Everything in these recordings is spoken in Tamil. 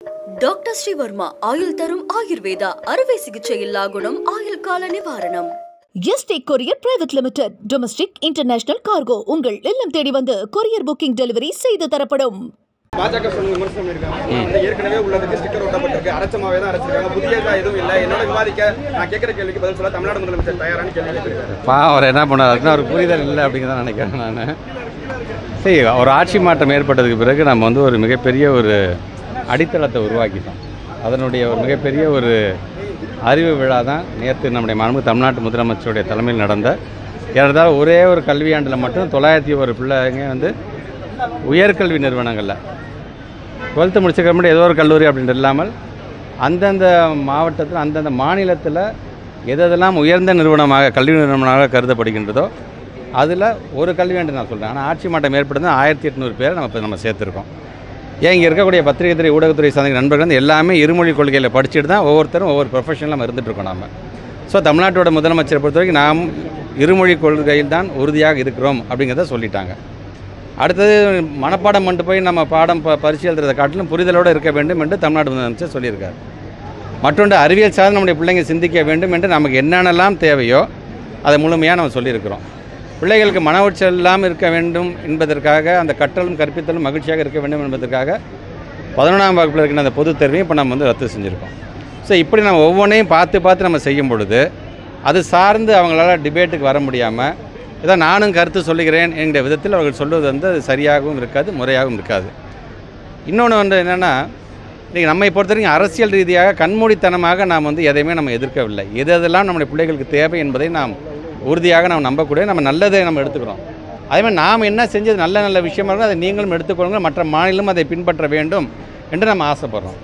Dr. Srivarma Ayul Tarum Ayurveda Aruve Sigichayilla Gunam Ayul Kala Nivaranam. Yestake Courier Private Limited Domestic International Cargo உங்கள் இல்லம் தேடி வந்து courier booking delivery செய்து தரப்படும். பாஜக சொல்லுங்க விமர்சனம் இருக்காங்க. ஏற்கனவே உள்ளதுக்கு ஸ்டிக்கர் ஒட்டப்பட்டிருக்கு. அரச்சமாவே தான் அரச்சிருக்காங்க. புதியதா எதுவும் இல்ல. என்னோட விவாதிக்க நான் கேக்குற கேள்விக்கு பதில் சொல்ல தமிழ்நாடு முதலமைச்சர் தயாரான கேள்வி கேட்கிறாரு. அவர் என்ன பண்ணாருன்னா ஒரு புரிதல் இல்லை அப்படிங்கிறத நினைக்கிறேன் நான். சரி, ஒரு ஆட்சி மாற்றம் ஏற்பட்டதுக்கு பிறகு நம்ம வந்து ஒரு மிகப்பெரிய ஒரு அடித்தளத்தை உருவாக்கிட்டோம். அதனுடைய ஒரு மிகப்பெரிய ஒரு அறிவு விழா தான் நேற்று நம்முடைய மாண்பு தமிழ்நாட்டு முதலமைச்சருடைய தலைமையில் நடந்த. ஏறத்தாழ ஒரே ஒரு கல்வியாண்டில் மட்டும் 901 பிள்ளைங்க வந்து உயர்கல்வி நிறுவனங்களில் 12th முடிச்சக்கப்புறம் ஏதோ ஒரு கல்லூரி அப்படின்ட்டு இல்லாமல் அந்தந்த மாவட்டத்தில் அந்தந்த மாநிலத்தில் எதெல்லாம் உயர்ந்த நிறுவனமாக கல்வி நிறுவனமாக கருதப்படுகின்றதோ அதில் ஒரு கல்வியாண்டு நான் சொல்கிறேன். ஆனால் ஆட்சி மாற்றம் ஏற்படுது 1800 பேரை நம்ம சேர்த்துருக்கோம். ஏன் இங்கே இருக்கக்கூடிய பத்திரிகை துறை ஊடகத்துறை சார்ந்த நண்பர்கள் வந்து எல்லாமே இருமொழி கொள்கையில் படிச்சுட்டு தான் ஒவ்வொருத்தரும் ஒவ்வொரு ப்ரொஃபஷனில் நம்ம இருந்துகிட்ருக்கோம் நம்ம. ஸோ தமிழ்நாட்டோட முதலமைச்சரை பொறுத்த வரைக்கும் நாம் இருமொழி கொள்கையில் தான் உறுதியாக இருக்கிறோம் அப்படிங்கிறத சொல்லிட்டாங்க. அடுத்தது மனப்பாடம் பண்ணிட்டு போய் நம்ம பாடம் பரிசு எழுதுறதை காட்டிலும் புரிதலோடு இருக்க வேண்டும் என்று தமிழ்நாடு முதலமைச்சர் சொல்லியிருக்காரு. மற்றொன்று அறிவியல் சார்ந்து நம்முடைய பிள்ளைங்க சிந்திக்க வேண்டும் என்று நமக்கு என்னென்னலாம் தேவையோ அதை முழுமையாக நம்ம சொல்லியிருக்கிறோம். பிள்ளைகளுக்கு மன உளைச்சல் இல்லாமல் இருக்க வேண்டும் என்பதற்காக அந்த கற்றலும் கற்பித்தலும் மகிழ்ச்சியாக இருக்க வேண்டும் என்பதற்காக 11ஆம் வகுப்பில் இருக்கிற அந்த பொதுத் தேர்வையும் இப்போ நம்ம வந்து ரத்து செஞ்சுருக்கோம். ஸோ இப்படி நம்ம ஒவ்வொன்றையும் பார்த்து நம்ம செய்யும் பொழுது அது சார்ந்து அவங்களால டிபேட்டுக்கு வர முடியாமல் இதான் நானும் கருத்து சொல்லுகிறேன் என்கிற விதத்தில் அவர்கள் சொல்வது வந்து அது சரியாகவும் இருக்காது, முறையாகவும் இருக்காது. இன்னொன்று வந்து என்னென்னா, இன்றைக்கி நம்மை பொறுத்த வரைக்கும் அரசியல் ரீதியாக கண்மூடித்தனமாக நாம் வந்து எதையுமே நம்ம எதிர்க்கவில்லை. எதெல்லாம் நம்முடைய பிள்ளைகளுக்கு தேவை என்பதை நாம் உறுதியாக நாம் நம்பக்கூடிய நம்ம நல்லதை நம்ம எடுத்துக்கிறோம். அதேமாதிரி நாம் என்ன செஞ்சது நல்ல விஷயமாக இருக்கும் அதை நீங்களும் எடுத்துக்கொள்ளுங்க, மற்ற மாநிலம் அதை பின்பற்ற வேண்டும் என்று நம்ம ஆசைப்படுறோம்.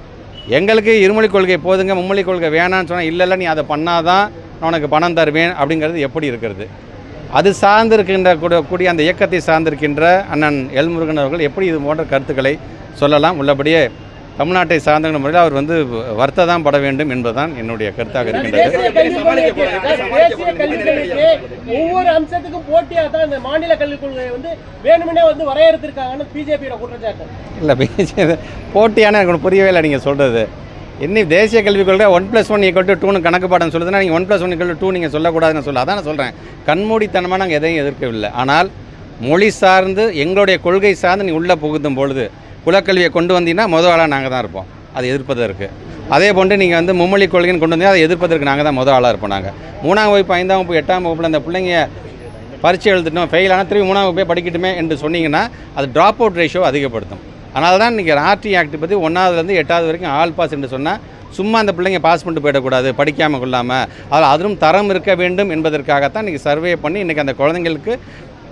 எங்களுக்கு இருமொழி கொள்கை போதுங்க, மும்மொழி கொள்கை வேணான்னு சொன்னால் இல்லை நீ அதை பண்ணாதான் நான் உனக்கு பணம் தருவேன் அப்படிங்கிறது எப்படி இருக்கிறது? அது சார்ந்திருக்கின்ற கூடிய அந்த இயக்கத்தை சார்ந்திருக்கின்ற அண்ணன் எல்முருகன் அவர்கள் எப்படி இது போன்ற கருத்துக்களை சொல்லலாம்? உள்ளபடியே தமிழ்நாட்டை சார்ந்த முறையில் அவர் வந்து வருத்த தான் பட வேண்டும் என்பதுதான் என்னுடைய கருத்தாக இருக்கின்றது. ஒவ்வொரு அம்சத்துக்கும் போட்டியாக தான் இந்த மாநில கல்விக் கொள்கை வந்து வேணுமெனே வந்து வரையறுத்திருக்காங்கன்னு பிஜேபியோட குற்றச்சாட்டு. இல்லை, பிஜேபி போட்டியான எனக்கு புரியவே இல்லை நீங்கள் சொல்கிறது. இன்னும் தேசிய கல்விக் கொள்கை 1+1 = 2 கணக்கு பாடம் சொல்லுதுன்னா நீங்கள் 1+1 = 2 நீங்கள் சொல்லக்கூடாதுன்னு சொல்ல. அதான் நான் சொல்கிறேன், கண்மூடித்தனமாக நாங்கள் எதையும் எதிர்க்கவில்லை. ஆனால் மொழி சார்ந்து எங்களுடைய கொள்கை சார்ந்து நீ உள்ளே புகுத்தும் பொழுது குலக்கல்வியை கொண்டு வந்தீங்கன்னா முதல் ஆளாக நாங்கள் தான் இருப்போம், அதை எதிர்ப்பதற்கு. அதே போன்று நீங்கள் வந்து மும்மொழி கொள்கைன்னு கொண்டு வந்தீங்கன்னா அதை எதிர்ப்பதற்கு நாங்கள் தான் முதல் ஆளாக இருப்போம். நாங்கள் 3ஆம் வகுப்பு 5ஆம் வகுப்பு 8ஆம் வகுப்பில் அந்த பிள்ளைங்க பரீட்சை எழுதிட்டோம், ஃபெயில் ஆனால் திரும்பி 3ஆம் வகுப்பே படிக்கட்டுமே என்று சொன்னீங்கன்னா அது ட்ராப் அவுட் ரேஷியோ அதிகப்படுத்தும். அதனால தான் இன்றைக்கி ஆர்டி ஆக்ட் பற்றி 1ஆவதுலேருந்து 8ஆவது வரைக்கும் ஆல் பாஸ் என்று சொன்னால் சும்மா அந்த பிள்ளைங்க பாஸ் பண்ணிட்டு போயிடக்கூடாது, படிக்காமல் கொள்ளாமல். அதில் அதுவும் தரம் இருக்க வேண்டும் என்பதற்காகத்தான் இன்றைக்கி சர்வே பண்ணி இன்றைக்கி அந்த குழந்தைங்களுக்கு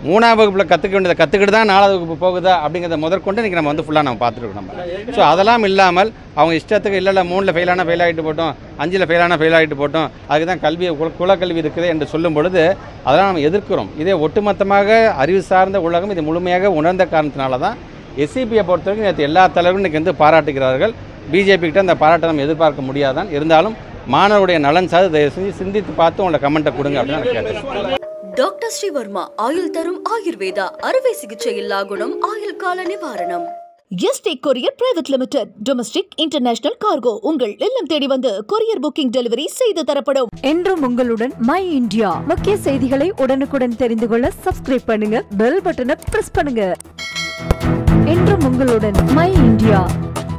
3ஆம் வகுப்பில் கற்றுக்க வேண்டியதை கற்றுக்கிட்டு தான் 4ஆவது வகுப்பு போகுதா அப்படிங்கிறத முதற்கொண்டு இன்றைக்கி நம்ம வந்து ஃபுல்லாக நம்ம பார்த்துருக்கோம் நம்ம. ஸோ அதெல்லாம் இல்லாமல் அவங்க இஷ்டத்துக்கு இல்லை 3ல் ஃபெயிலான ஃபெயில் ஆகிட்டு போட்டோம், 5ல் ஃபெயிலான ஃபெயில் ஆகிட்டு போட்டோம், அதுக்கு தான் கல்வியை குலக்கல்வி இருக்குது என்று சொல்லும் பொழுது அதெல்லாம் நம்ம எதிர்க்கிறோம். இதே ஒட்டுமொத்தமாக அறிவு சார்ந்த உலகம் இது முழுமையாக உணர்ந்த காரணத்தினால தான் எஸ்சிபியை பொறுத்த வரைக்கும் நேற்று எல்லா தலைவர்களும் இன்றைக்கி வந்து பாராட்டுகிறார்கள். பிஜேபி கிட்ட அந்த பாராட்டை நம்ம எதிர்பார்க்க முடியாதான். இருந்தாலும் மாணவருடைய நலன் சார்ந்து தயவு செஞ்சு சிந்தித்து பார்த்து உங்களை கமெண்ட்டை கொடுங்க அப்படின்னு நான் கேட்டேன். Dr. Srivarma Ayul Tarum Ayurveda Aruve Sigichayilla Gunam Ayul Kala Nivaranam. Yestake Courier Private Limited Domestic International Cargo உங்கள் இல்லம் தேடி வந்து courier booking delivery செய்து தரப்படும். என்றும் உங்களுடன் மை இந்தியா. முக்கிய செய்திகளை உடனுக்குடன் தெரிந்து கொள்ள சப்ஸ்கிரைப் பண்ணுங்க, பெல் பட்டனை பிரஸ் பண்ணுங்க. என்றும் உங்களுடன் மை இந்தியா.